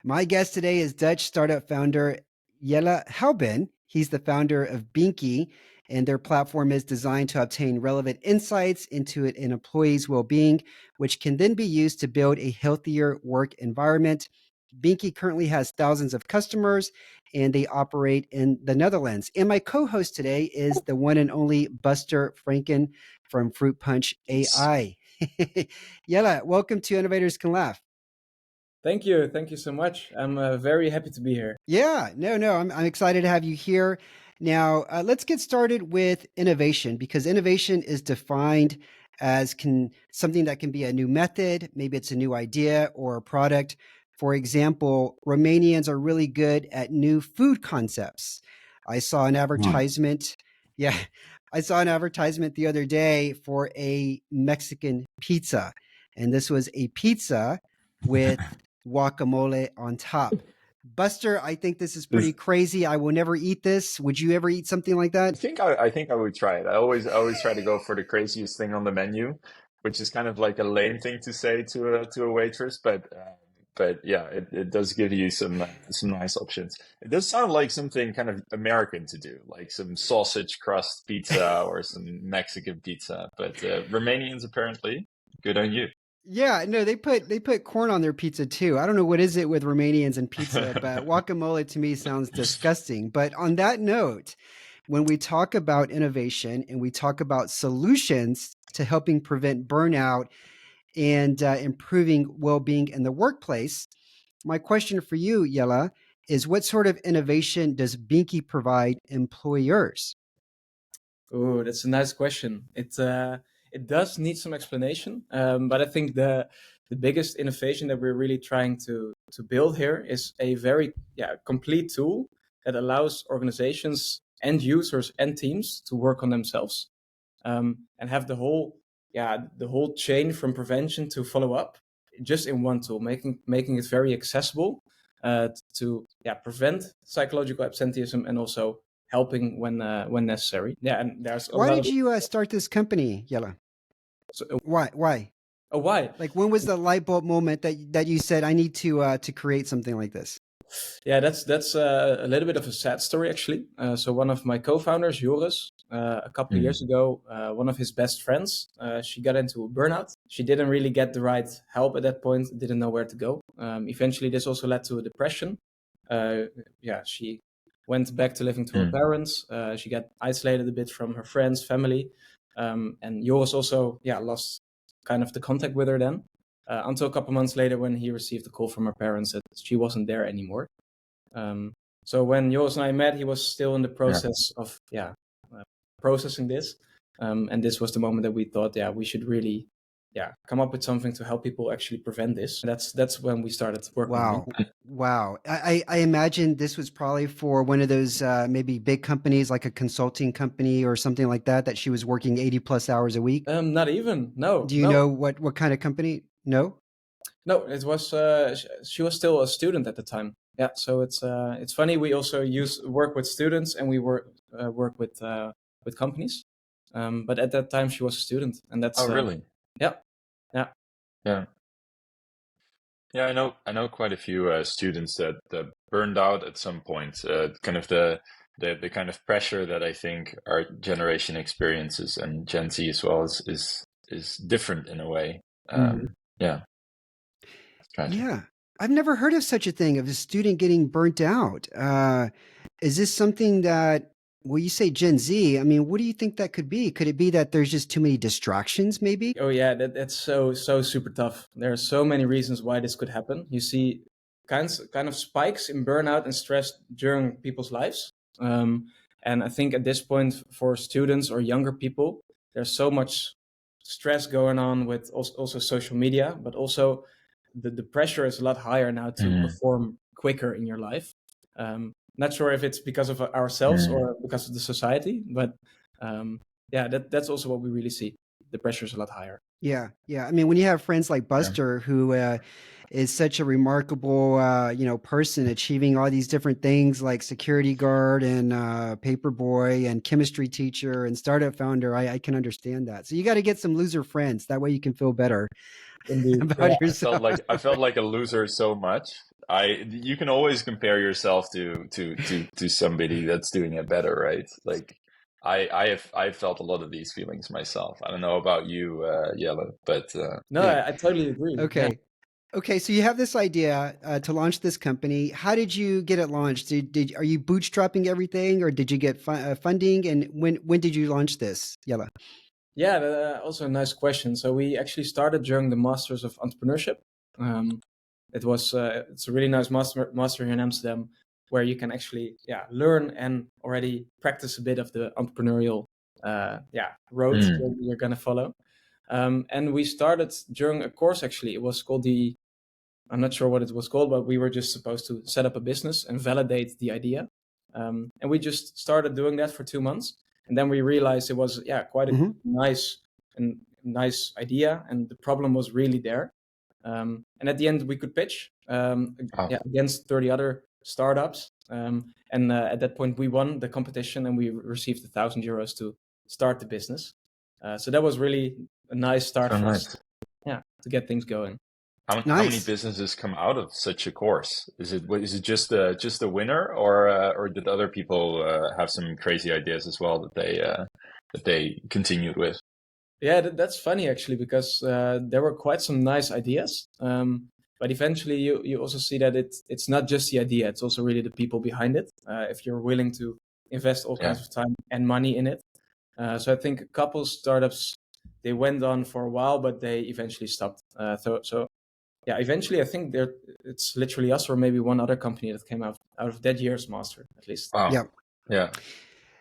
My guest today is Dutch startup founder Jelle Houben. He's the founder of Binqy, and their platform is designed to obtain relevant insights into an employee's well-being, which can then be used to build a healthier work environment. Binqy currently has thousands of customers, and they operate in the Netherlands. And my co-host today is the one and only Buster Franken from Fruit Punch Yes. AI. Jelle, welcome to Innovators Can Laugh. Thank you. Thank you so much. I'm very happy to be here. Yeah, no, I'm excited to have you here. Now, let's get started with innovation because innovation is defined as something that can be a new method, maybe it's a new idea or a product. For example, Romanians are really good at new food concepts. I saw an Hmm. advertisement. Yeah, I saw an advertisement the other day for a Mexican pizza, and this was a pizza with guacamole on top. Buster, I think this is pretty This, crazy. I will never eat this. Would you ever eat something like that? I think I would try it. I always try to go for the craziest thing on the menu, which is kind of like a lame thing to say to a waitress, but yeah, it does give you some nice options. It does sound like something kind of American to do, like some sausage crust pizza or some Mexican pizza. But Romanians apparently good on you. Yeah, no, they put corn on their pizza too. I don't know what is it with Romanians and pizza, but guacamole to me sounds disgusting. But on that note, when we talk about innovation and we talk about solutions to helping prevent burnout and improving well-being in the workplace, my question for you, Yella, is what sort of innovation does Binky provide employers? Oh, that's a nice question. It does need some explanation, but I think the biggest innovation that we're really trying to build here is a very complete tool that allows organizations and users and teams to work on themselves, and have the whole chain from prevention to follow up just in one tool, making it very accessible to prevent psychological absenteeism and also helping when necessary. Yeah, and there's a Why lot did of you start this company, Yella? so, Why? why. Like when was the light bulb moment that you said I need to create something like this? Yeah, that's a little bit of a sad story actually. So one of my co-founders, Joris, a couple of years Mm. ago, one of his best friends, she got into a burnout. She didn't really get the right help at that point. Didn't know where to go. Eventually, this also led to a depression. She went back to living to her Mm. parents. She got isolated a bit from her friends, family, and Joris also lost kind of the contact with her then. Until a couple months later, when he received a call from her parents that she wasn't there anymore. Um, so when Joris and I met, he was still in the Yeah. process of processing this, and this was the moment that we thought, we should really come up with something to help people actually prevent this. That's when we started working on Wow. it. Wow. I imagine this was probably for one of those maybe big companies like a consulting company or something like that, that she was working 80 plus hours a week. Not even, no, Do you no, know what kind of company? No? no. It was she was still a student at the time. Yeah, so it's funny. We also work with students and we work with companies. But at that time, she was a student, and Oh, that's really? yeah, yeah. Yeah. Yeah, I know quite a few students that burned out at some point. Kind of the kind of pressure that I think our generation experiences and Gen Z as well is different in a way. Mhm. Yeah, it's tragic. Yeah. I've never heard of such a thing, of a student getting burnt out. Is this something that, well, you say Gen Z. I mean, what do you think that could be? Could it be that there's just too many distractions, maybe? Oh yeah, that's so super tough. There are so many reasons why this could happen. You see kind of spikes in burnout and stress during people's lives. And I think at this point for students or younger people, there's so much stress going on with also social media, but also the pressure is a lot higher now to Mm. perform quicker in your life. Not sure if it's because of ourselves Mm. or because of the society, but that's also what we really see. The pressure is a lot higher. Yeah, yeah. I mean, when you have friends like Yeah. Buster, who is such a remarkable, person, achieving all these different things like security guard and paper boy and chemistry teacher and startup founder, I can understand that. So you got to get some loser friends. That way you can feel better. Indeed. Yeah. about yourself. I felt like a loser so much. You can always compare yourself to somebody that's doing it better, right? Like I felt a lot of these feelings myself. I don't know about you, Yellow, but No, Yeah. I totally agree. Yeah. Okay. Okay, so you have this idea to launch this company. How did you get it launched? Are you bootstrapping everything, or did you get funding? And when did you launch this, Yella? Yeah, also a nice question. So we actually started during the Masters of Entrepreneurship. Um, it's a really nice master here in Amsterdam where you can actually learn and already practice a bit of the entrepreneurial road mm, you're gonna follow. And we started during a course. Actually, it was called I'm not sure what it was called, but we were just supposed to set up a business and validate the idea. And we just started doing that for 2 months, and then we realized it was quite a Hmm. nice idea, and the problem was really there. And at the end, we could pitch oh, against 30 other startups. And at that point, we won the competition, and we received €1,000 to start the business. So that was really a nice start so for us. nice. To get things going. How many Nice. businesses come out of such a course? Is it just the winner, or did other people have some crazy ideas as well that they continued with? Yeah, that's funny actually, because there were quite some nice ideas. But eventually, you also see that it's not just the idea; it's also really the people behind it. If you're willing to invest all Yeah. kinds of time and money in it. So I think a couple startups, they went on for a while, but they eventually stopped. So eventually I think it's literally us or maybe one other company that came out of that year's master at least. Wow. Yeah. Yeah.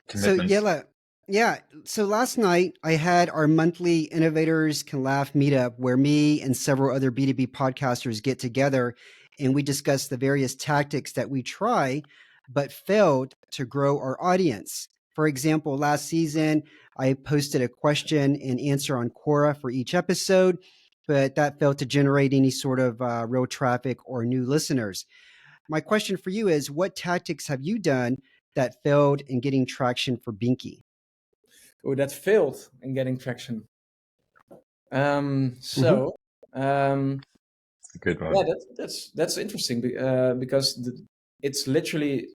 So Commitment. Yella, yeah. So last night I had our monthly Innovators Can Laugh meetup where me and several other B2B podcasters get together and we discuss the various tactics that we try but failed to grow our audience. For example, last season I posted a question and answer on Quora for each episode, but that failed to generate any sort of real traffic or new listeners. My question for you is what tactics have you done that failed in getting traction for Binqy? Oh, that failed in getting traction. Hmm. So um, It's a good yeah, one. that's interesting because it's literally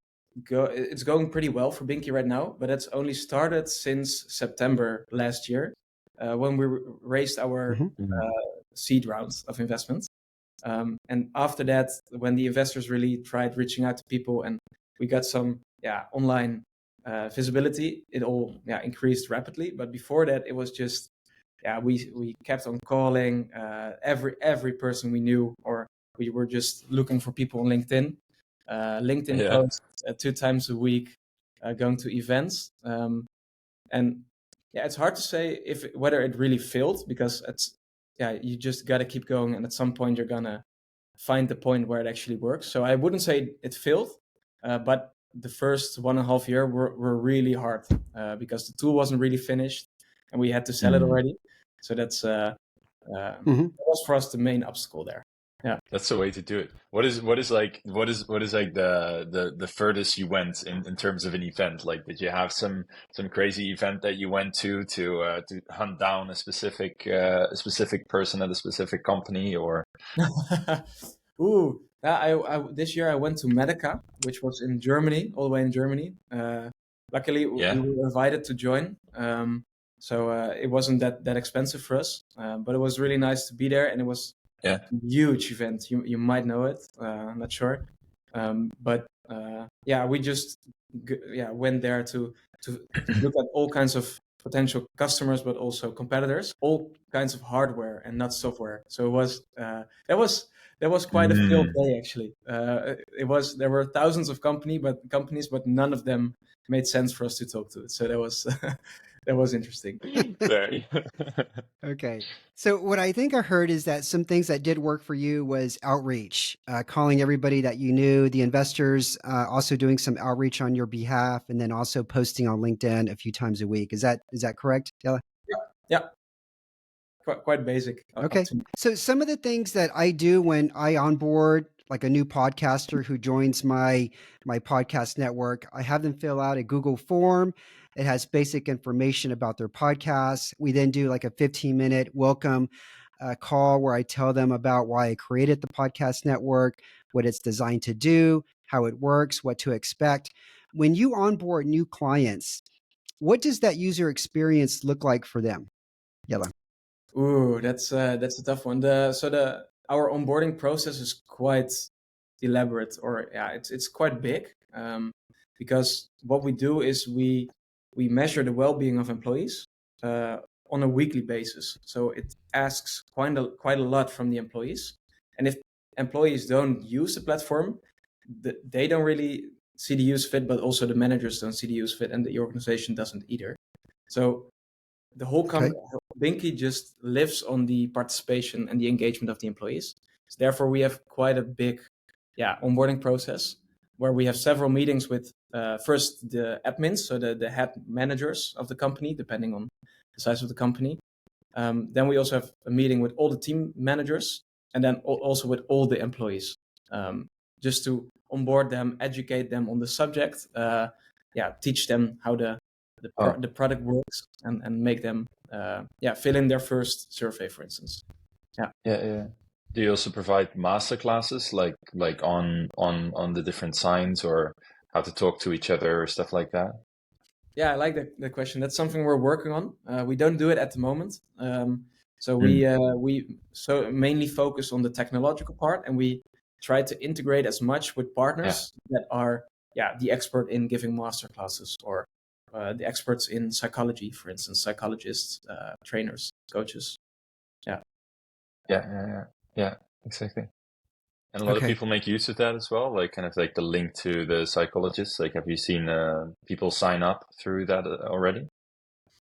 it's going pretty well for Binqy right now, but it's only started since September last year when we raised our Hmm. Mm. seed rounds of investment. And after that, when the investors really tried reaching out to people and we got some online visibility, it all increased rapidly. But before that, it was just we kept on calling every person we knew, or we were just looking for people on LinkedIn. LinkedIn Yeah. posts 2 times a week, going to events, and it's hard to say whether it really failed because you just got to keep going, and at some point you're gonna find the point where it actually works. So I wouldn't say it failed, but the first 1.5 year were really hard because the tool wasn't really finished and we had to sell it Mm. already. So Hmm. that was for us the main obstacle there. Yeah. That's the way to do it. What is like the furthest you went in terms of an event? Like, did you have some crazy event that you went to hunt down a specific person at a specific company or? Ooh, this year I went to Medica, which was in Germany, all the way in Germany. Luckily, we Yeah. were invited to join, so it wasn't that expensive for us. But it was really nice to be there, and it was Yeah. a huge event. You might know it. I'm not sure, but we just went there to look at all kinds of potential customers, but also competitors, all kinds of hardware and not software. So it was that was quite a field Mm. day actually. There were thousands of companies, but none of them made sense for us to talk to. So that was that was interesting. Very. Okay. So what I think I heard is that some things that did work for you was outreach, calling everybody that you knew, the investors, also doing some outreach on your behalf, and then also posting on LinkedIn a few times a week. Is that correct, Della? Yeah, yeah, quite basic up Okay. to. So some of the things that I do when I onboard like a new podcaster who joins my podcast network, I have them fill out a Google form. It has basic information about their podcast. We then do like a 15-minute welcome call where I tell them about why I created the podcast network, what it's designed to do, how it works, what to expect. When you onboard new clients, what does that user experience look like for them? Jelle. Ooh, that's a tough one. Our onboarding process is quite elaborate, or yeah, it's quite big. Because what we do is we measure the well-being of employees on a weekly basis. So it asks quite a lot from the employees, and if employees don't use the platform, they don't really see the use fit, but also the managers don't see the use fit, and the organization doesn't either. So the whole Okay. Binqy just lives on the participation and the engagement of the employees. So therefore, we have quite a big, onboarding process where we have several meetings with first the admins, so the head managers of the company, depending on the size of the company. Then we also have a meeting with all the team managers, and then also with all the employees, just to onboard them, educate them on the subject, teach them how the product works, and make them fill in their first survey, for instance. Yeah. Do you also provide master classes like on the different signs or how to talk to each other or stuff like that? Yeah, I like the question. That's something we're working on. We don't do it at the moment. So we mainly focus on the technological part, and we try to integrate as much with partners that are the expert in giving master classes, or the experts in psychology, for instance, psychologists, trainers, coaches. Yeah, exactly. And a lot of Okay. people make use of that as well, like kind of like the link to the psychologist. Like, have you seen people sign up through that already?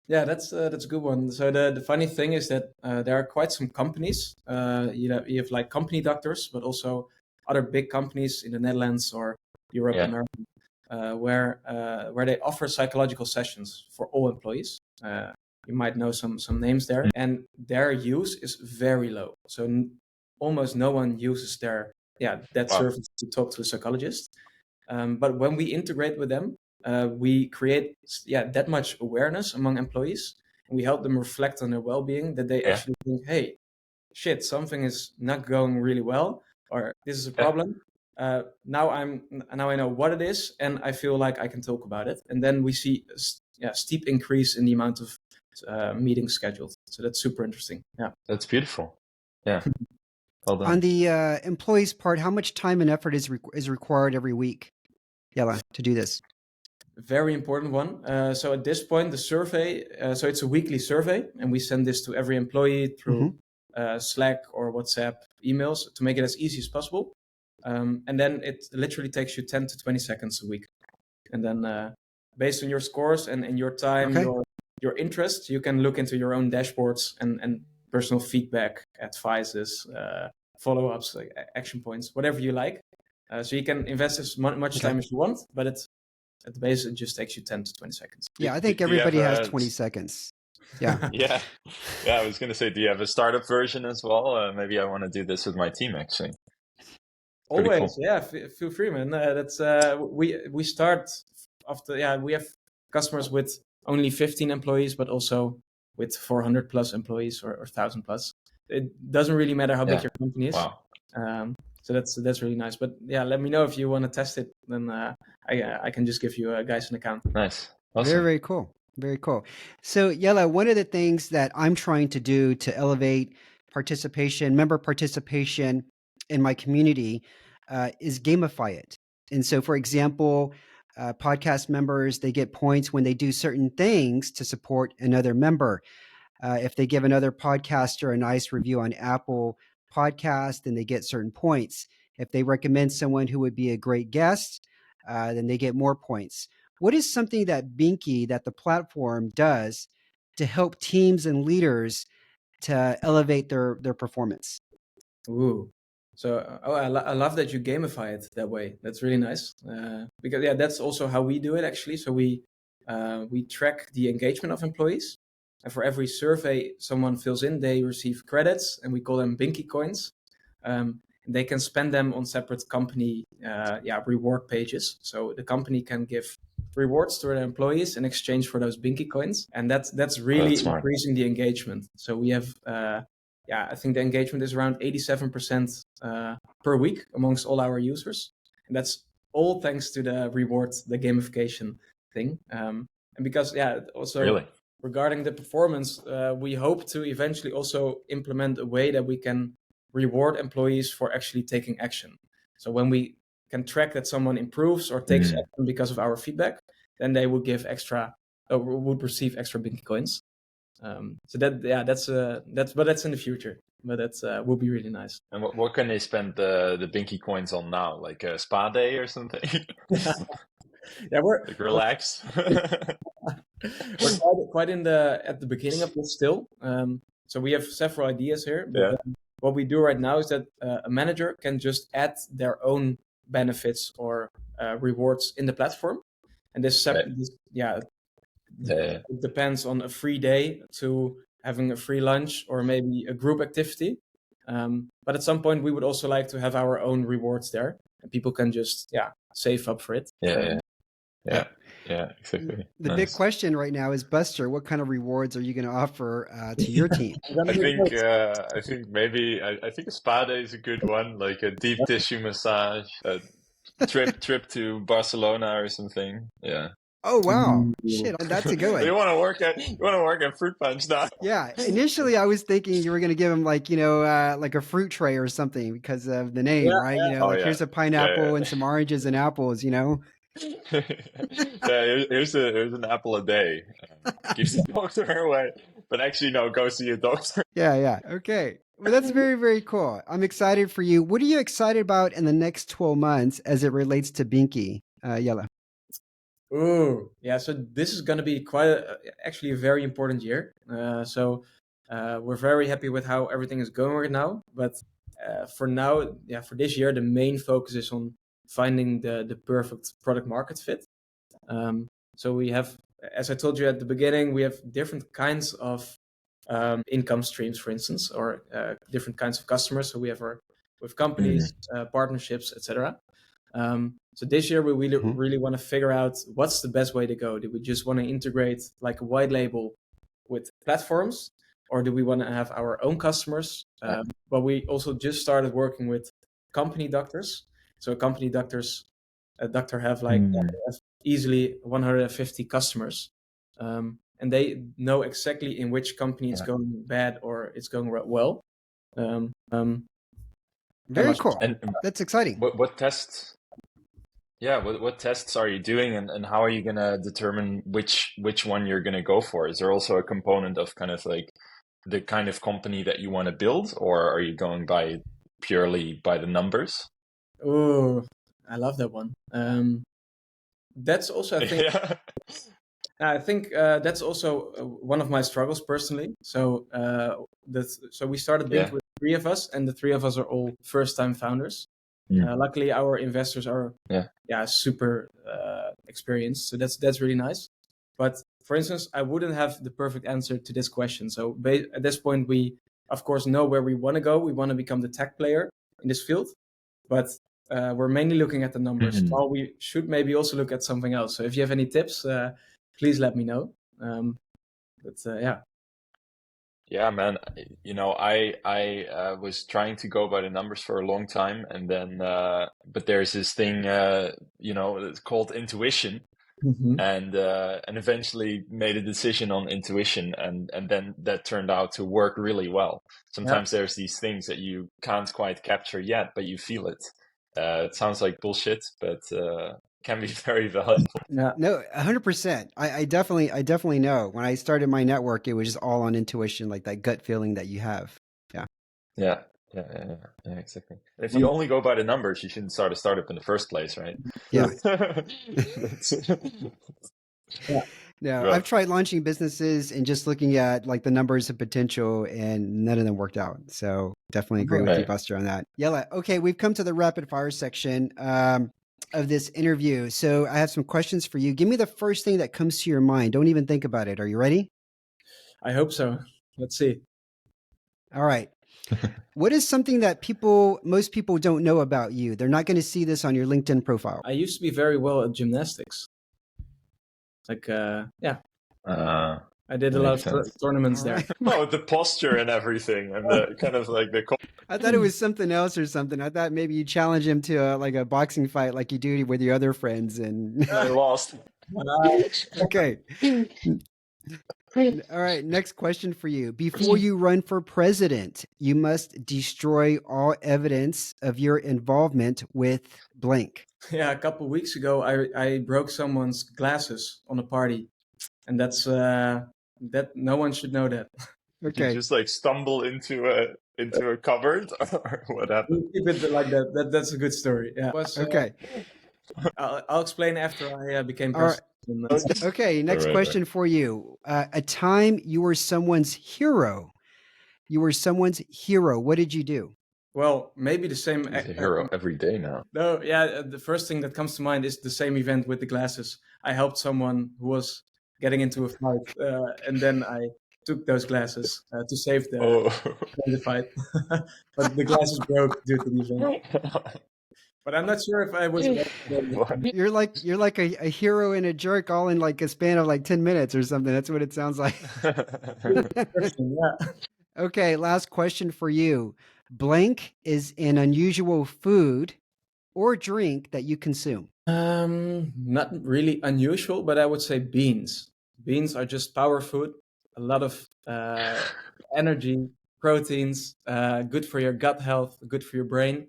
Yeah, that's a good one. So the funny thing is that there are quite some companies. You have like company doctors, but also other big companies in the Netherlands or Europe, America, where they offer psychological sessions for all employees. You might know some names there, and their use is very low. So almost no one uses that service to talk to a psychologist. But when we integrate with them, we create that much awareness among employees, and we help them reflect on their well-being, that they actually think, hey, shit, something is not going really well, or this is a problem. Now I know what it is, and I feel like I can talk about it. And then we see a steep increase in the amount of meetings scheduled. So that's super interesting. Yeah, that's beautiful. Yeah. Well done. On the employees part, how much time and effort is required every week, Jelle, to do this? Very important one. So at this point, the survey, so it's a weekly survey, and we send this to every employee through Slack or WhatsApp emails to make it as easy as possible. And then it literally takes you 10 to 20 seconds a week. And then based on your scores and your time, your interests, you can look into your own dashboards and personal feedback, advices, follow-ups, like action points, whatever you like. So you can invest as much time as you want, but at the base, it just takes you 10 to 20 seconds. Yeah, I think everybody has 20 seconds. Yeah. Yeah. I was going to say, do you have a startup version as well? Maybe I want to do this with my team, actually. Always, cool. Yeah. Feel free, man. That's we start after. Yeah, we have customers with only 15 employees, but also with 400 plus employees or 1,000 plus. It doesn't really matter how big your company is. Wow. So that's really nice. But yeah, let me know if you want to test it. Then I can just give you guys an account. Nice. Awesome. Very, very cool. Very cool. So Jelle, one of the things that I'm trying to do to elevate member participation in my community is gamify it. And so, for example, podcast members, they get points when they do certain things to support another member. If they give another podcaster a nice review on Apple Podcast, then they get certain points. If they recommend someone who would be a great guest, then they get more points. What is something that Binqy, that the platform does to help teams and leaders to elevate their performance? Ooh. So I love that you gamify it that way. That's really nice. Because that's also how we do it, actually. So we track the engagement of employees. And for every survey someone fills in, they receive credits, and we call them Binqy coins. They can spend them on separate company reward pages. So the company can give rewards to their employees in exchange for those Binqy coins, and that's really increasing the engagement. So we have I think the engagement is around 87% per week amongst all our users, and that's all thanks to the rewards, the gamification thing. And because also Really? regarding the performance, we hope to eventually also implement a way that we can reward employees for actually taking action. So when we can track that someone improves or takes action because of our feedback, then they would give extra, would receive extra Binqy coins. So that's in the future, but that's will be really nice. And what can they spend the Binqy coins on now? Like a spa day or something? We're like relax. we're quite at the beginning of this still. So we have several ideas here, but what we do right now is that a manager can just add their own benefits or rewards in the platform, and it depends on a free day to having a free lunch or maybe a group activity. But at some point, we would also like to have our own rewards there, and people can just save up for it. Yeah, exactly. The big question right now is, Buster, what kind of rewards are you going to offer to your team? I think maybe I think a spa day is a good one, like a deep tissue massage, a trip to Barcelona or something. Yeah. Oh wow! Shit, that's a good one. You want to work at Fruit Punch now? Yeah. Initially, I was thinking you were going to give him like like a fruit tray or something because of the name, right? Here's a pineapple and some oranges and apples. Here's an apple a day. Keeps the doctor away, but actually no, go see a doctor. Yeah. Okay. Well, that's very, very cool. I'm excited for you. What are you excited about in the next 12 months as it relates to Binqy, Jelle? Oh, yeah. So this is going to be actually a very important year. So we're very happy with how everything is going right now. But for now, for this year, the main focus is on finding the perfect product market fit. So we have, as I told you at the beginning, we have different kinds of income streams, for instance, or different kinds of customers. So we have with companies, partnerships, etc. So this year we really want to figure out what's the best way to go. Do we just want to integrate like a white label with platforms, or do we want to have our own customers? But we also just started working with company doctors. So a doctor have have easily 150 customers, and they know exactly in which company it's going bad or it's going well. Very cool. And that's exciting. What tests? Yeah, what tests are you doing, and how are you gonna determine which one you're gonna go for? Is there also a component of kind of like the kind of company that you want to build, or are you going purely by the numbers? Oh, I love that one. That's also, I think, I think that's also one of my struggles personally. So, so we started Binqy with 3 of us, and the 3 of us are all first-time founders. Luckily, our investors are super experienced, so that's really nice. But for instance, I wouldn't have the perfect answer to this question. So at this point, we of course know where we want to go. We want to become the tech player in this field, but we're mainly looking at the numbers. Well, we should maybe also look at something else. So if you have any tips, please let me know. Yeah, man. I was trying to go by the numbers for a long time, and then but there's this thing it's called intuition, and eventually made a decision on intuition, and then that turned out to work really well. Sometimes there's these things that you can't quite capture yet, but you feel it. It sounds like bullshit, but can be very valuable. No, 100%. I definitely know. When I started my network, it was just all on intuition, like that gut feeling that you have. Yeah, exactly. If you only go by the numbers, you shouldn't start a startup in the first place, right? Yeah. No, I've tried launching businesses and just looking at like the numbers of potential, and none of them worked out. So definitely agree with you, Buster, on that. Jelle, okay, we've come to the rapid fire section of this interview. So I have some questions for you. Give me the first thing that comes to your mind. Don't even think about it. Are you ready? I hope so. Let's see. All right. What is something that most people don't know about you? They're not going to see this on your LinkedIn profile. I used to be very well at gymnastics. Like, I did a That lot makes of sense. tournaments All there. right. Oh, the posture and everything, and the kind of like the. I thought it was something else or something. I thought maybe you challenge him to like a boxing fight like you do with your other friends. And I lost. okay. All right. Next question for you. Before you run for president, you must destroy all evidence of your involvement with blank. Yeah, a couple of weeks ago, I broke someone's glasses on a party, and that's that no one should know that. Did you Okay. just like stumble into a cupboard, or what happened? We'll keep it like that. That's a good story. Yeah. It was, Okay. I'll explain after I became All right. president. Okay. Next Right. question for you. A time you were someone's hero. You were someone's hero. What did you do? Well, maybe the same. He's a hero every day now. No, yeah. The first thing that comes to mind is the same event with the glasses. I helped someone who was getting into a fight, and then I took those glasses to save Oh. the fight. But the glasses broke due to the event. But I'm not sure if I was. You're like a hero and a jerk all in like a span of like 10 minutes or something. That's what it sounds like. Yeah. Okay, last question for you. Blank is an unusual food or drink that you consume. Not really unusual, but I would say beans. Beans are just power food. A lot of energy, proteins, good for your gut health, good for your brain.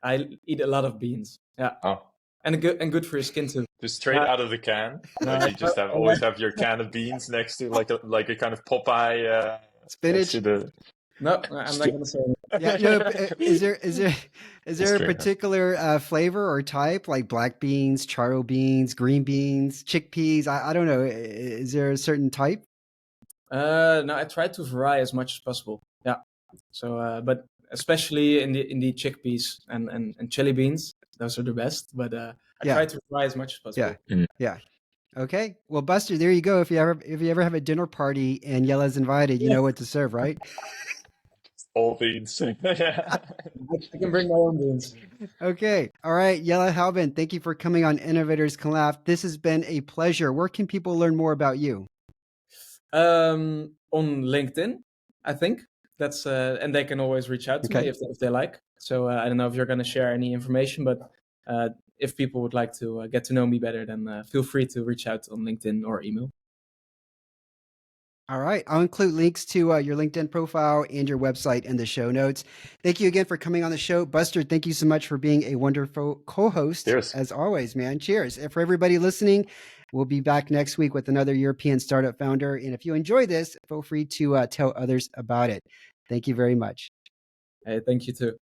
I eat a lot of beans. Yeah, Oh, and good for your skin too. just straight out of the can. Like you just always have your can of beans next to like a kind of Popeye Spinach. next to the. No, I'm not gonna say anything. Yeah, no. Is there a particular flavor or type like black beans, charro beans, green beans, chickpeas? I don't know. Is there a certain type? No, I try to vary as much as possible. Yeah. So, but especially in the chickpeas and chili beans, those are the best. But I try to vary as much as possible. Yeah. Okay. Well, Buster, there you go. If you ever have a dinner party and Yella's invited, you know what to serve, right? All beans. I can bring my own beans. Okay. All right. Jelle, Houben, thank you for coming on Innovators Can Laugh. This has been a pleasure. Where can people learn more about you? On LinkedIn, I think that's and they can always reach out to me if they like. So I don't know if you're going to share any information, but if people would like to get to know me better, then feel free to reach out on LinkedIn or email. All right. I'll include links to your LinkedIn profile and your website in the show notes. Thank you again for coming on the show. Buster, thank you so much for being a wonderful co-host. Cheers. As always, man. Cheers. And for everybody listening, we'll be back next week with another European startup founder. And if you enjoy this, feel free to tell others about it. Thank you very much. Hey, thank you too.